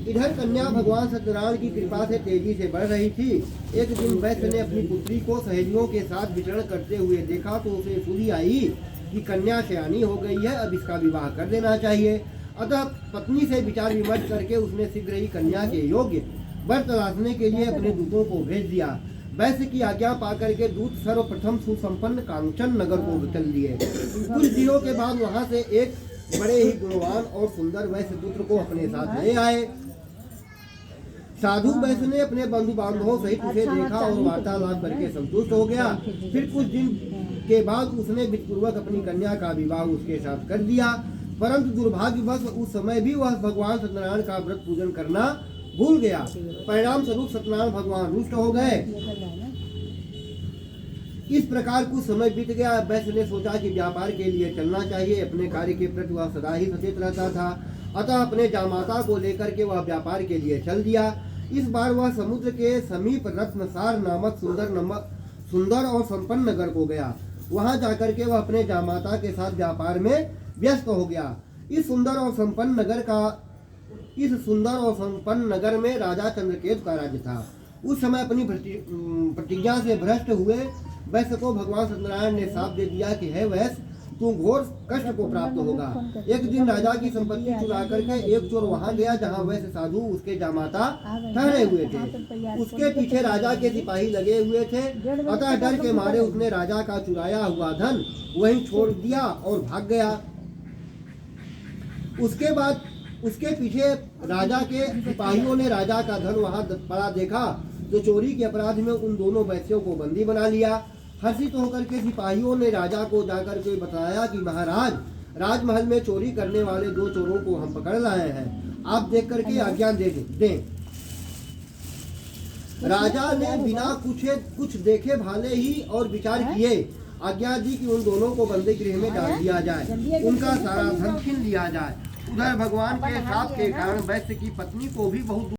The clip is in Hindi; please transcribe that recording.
इधर कन्या भगवान सत्यनारायण की कृपा से तेजी से बढ़ रही थी। एक दिन वैश्य ने अपनी पुत्री को सहेलियों के साथ विचरण करते हुए देखा तो उसे सुधि आई कि कन्या सयानी हो गई है, अब इसका विवाह कर देना चाहिए। अतः पत्नी से विचार विमर्श करके उसने शीघ्र ही कन्या के योग्य वर तलाशने के लिए अपने दूतों को भेज दिया। वैश्य की आज्ञा पाकर के दूत सर्वप्रथम सुसंपन्न कांचन नगर को चल दिए। कुछ दिनों के बाद वहां से एक बड़े ही गुणवान और सुंदर वैश्य पुत्र को अपने साथ ले आए। साधु वैश्य ने अपने बंधु बांधवों सहित उसे देखा और वार्तालाप करके संतुष्ट हो गया। फिर कुछ दिन के बाद उसने विधिपूर्वक अपनी कन्या का विवाह उसके साथ कर दिया। परंतु दुर्भाग्यवश उस समय भी वह भगवान सत्यनारायण का व्रत पूजन करना भूल गया। परिणाम स्वरूप सत्यनारायण भगवान रुष्ट हो गए। इस प्रकार कुछ समय बीत गया। वैश्य ने सोचा कि व्यापार के लिए चलना चाहिए। अपने कार्य के प्रति वह सदा ही सचेत रहता था, अतः अपने जामाता को लेकर के वह व्यापार के लिए चल दिया। इस बार वह समुद्र के समीप रत्नसार नामक सुंदर और संपन्न नगर को गया। वहां जाकर के वह अपने जामाता के साथ व्यापार में व्यस्त हो गया। इस सुंदर और संपन्न नगर में राजा चंद्रकेतु का राज्य था। उस समय अपनी प्रतिज्ञा से भ्रष्ट हुए वैश्य को भगवान सत्यनारायण ने शाप दे दिया कि हे वैश्य, तू घोर कष्ट को प्राप्त होगा। एक दिन राजा की संपत्ति चुरा करके एक चोर वहां गया जहां वैश्य साधु उसके जामाता ठहरे हुए थे। उसके पीछे राजा के सिपाही लगे हुए थे, अतः डर के मारे उसने राजा का चुराया हुआ धन वहीं छोड़ दिया और भाग गया। उसके बाद उसके पीछे राजा के सिपाहियों ने राजा का धन वहां पड़ा देखा तो चोरी के अपराध में उन दोनों वैश्यों को बंदी बना लिया। हर्षित होकर के सिपाहियों ने राजा को जाकर के बताया कि महाराज, राजमहल में चोरी करने वाले दो चोरों को हम पकड़ लाए हैं, आप देख करके आज्ञा दें। राजा ने बिना कुछ देखे भाले ही और विचार किए आज्ञा दी कि उन दोनों को बंदी गृह में डाल दिया जाए, उनका सारा धन छीन लिया जाए। उधर भगवान के शाप के कारण वैश्य की पत्नी को भी बहुत